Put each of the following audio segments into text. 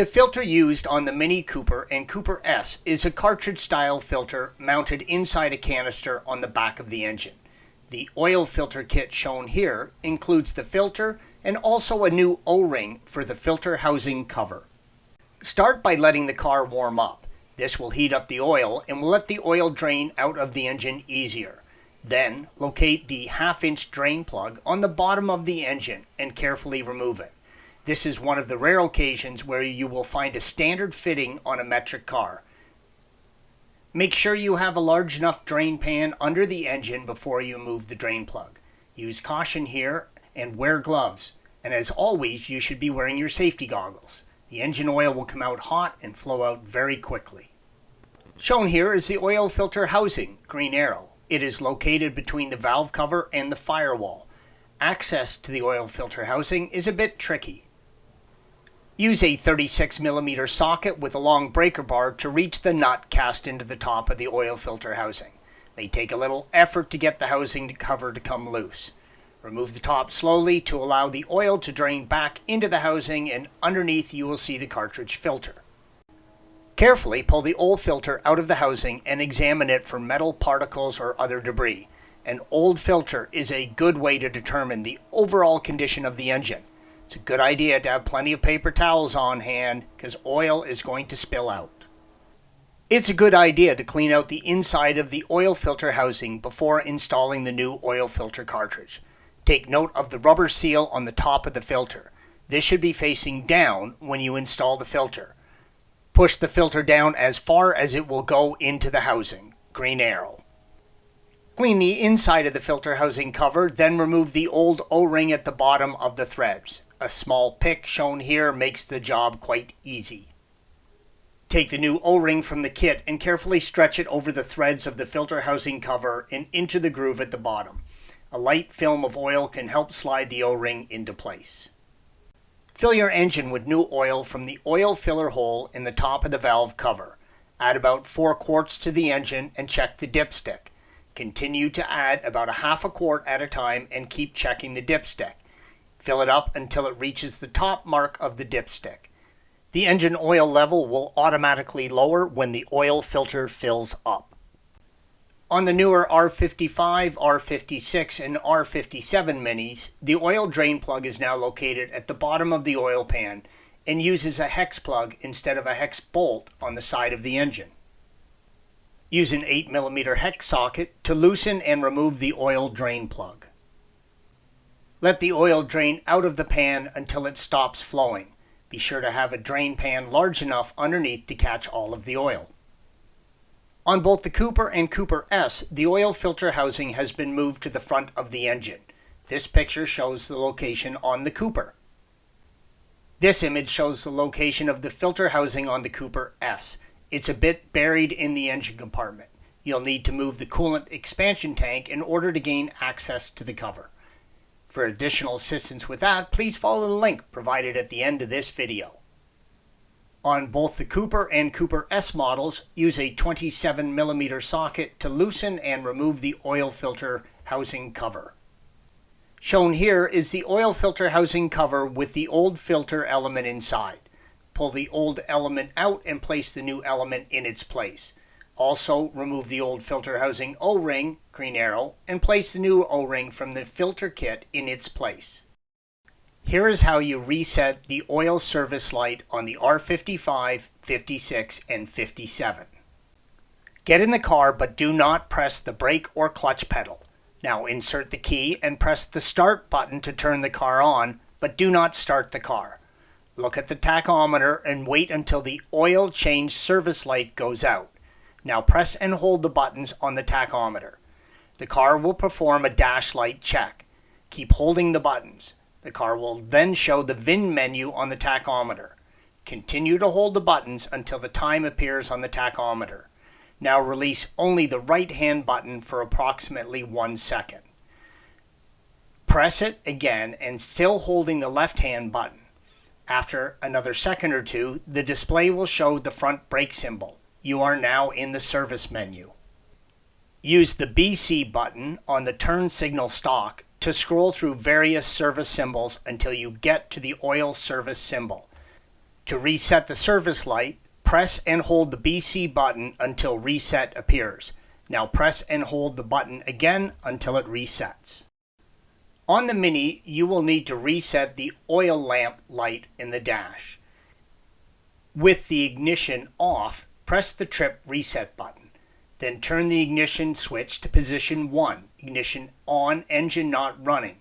The filter used on the Mini Cooper and Cooper S is a cartridge-style filter mounted inside a canister on the back of the engine. The oil filter kit shown here includes the filter and also a new O-ring for the filter housing cover. Start by letting the car warm up. This will heat up the oil and will let the oil drain out of the engine easier. Then, locate the 1/2-inch drain plug on the bottom of the engine and carefully remove it. This is one of the rare occasions where you will find a standard fitting on a metric car. Make sure you have a large enough drain pan under the engine before you remove the drain plug. Use caution here and wear gloves. And as always, you should be wearing your safety goggles. The engine oil will come out hot and flow out very quickly. Shown here is the oil filter housing, green arrow. It is located between the valve cover and the firewall. Access to the oil filter housing is a bit tricky. Use a 36mm socket with a long breaker bar to reach the nut cast into the top of the oil filter housing. It may take a little effort to get the housing cover to come loose. Remove the top slowly to allow the oil to drain back into the housing, and underneath you will see the cartridge filter. Carefully pull the oil filter out of the housing and examine it for metal particles or other debris. An old filter is a good way to determine the overall condition of the engine. It's a good idea to have plenty of paper towels on hand because oil is going to spill out. It's a good idea to clean out the inside of the oil filter housing before installing the new oil filter cartridge. Take note of the rubber seal on the top of the filter. This should be facing down when you install the filter. Push the filter down as far as it will go into the housing, green arrow. Clean the inside of the filter housing cover, then remove the old O-ring at the bottom of the threads. A small pick shown here makes the job quite easy. Take the new O-ring from the kit and carefully stretch it over the threads of the filter housing cover and into the groove at the bottom. A light film of oil can help slide the O-ring into place. Fill your engine with new oil from the oil filler hole in the top of the valve cover. Add about 4 quarts to the engine and check the dipstick. Continue to add about a 1/2 quart at a time and keep checking the dipstick. Fill it up until it reaches the top mark of the dipstick. The engine oil level will automatically lower when the oil filter fills up. On the newer R55, R56, and R57 minis, the oil drain plug is now located at the bottom of the oil pan and uses a hex plug instead of a hex bolt on the side of the engine. Use an 8mm hex socket to loosen and remove the oil drain plug. Let the oil drain out of the pan until it stops flowing. Be sure to have a drain pan large enough underneath to catch all of the oil. On both the Cooper and Cooper S, the oil filter housing has been moved to the front of the engine. This picture shows the location on the Cooper. This image shows the location of the filter housing on the Cooper S. It's a bit buried in the engine compartment. You'll need to move the coolant expansion tank in order to gain access to the cover. For additional assistance with that, please follow the link provided at the end of this video. On both the Cooper and Cooper S models, use a 27mm socket to loosen and remove the oil filter housing cover. Shown here is the oil filter housing cover with the old filter element inside. Pull the old element out and place the new element in its place. Also, remove the old filter housing O-ring, green arrow, and place the new O-ring from the filter kit in its place. Here is how you reset the oil service light on the R55, 56, and 57. Get in the car, but do not press the brake or clutch pedal. Now insert the key and press the start button to turn the car on, but do not start the car. Look at the tachometer and wait until the oil change service light goes out. Now press and hold the buttons on the tachometer. The car will perform a dash light check. Keep holding the buttons. The car will then show the VIN menu on the tachometer. Continue to hold the buttons until the time appears on the tachometer. Now release only the right hand button for approximately 1 second. Press it again and still holding the left hand button. After another second or two, the display will show the front brake symbol. You are now in the service menu. Use the BC button on the turn signal stalk to scroll through various service symbols until you get to the oil service symbol. To reset the service light, press and hold the BC button until reset appears. Now press and hold the button again until it resets. On the Mini, you will need to reset the oil lamp light in the dash. With the ignition off, press the trip reset button. Then turn the ignition switch to position 1, ignition on, engine not running.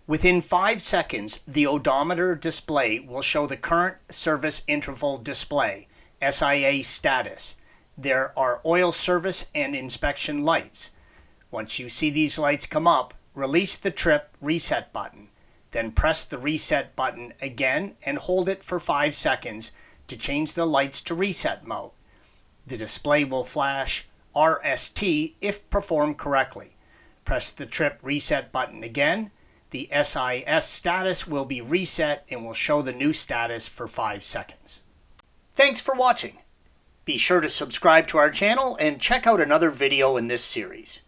Within 5 seconds, the odometer display will show the current service interval display, SIA status. There are oil service and inspection lights. Once you see these lights come up, release the trip reset button. Then press the reset button again and hold it for 5 seconds to change the lights to reset mode. The display will flash RST if performed correctly. Press the trip reset button again. The SIS status will be reset and will show the new status for 5 seconds. Thanks for watching. Be sure to subscribe to our channel and check out another video in this series.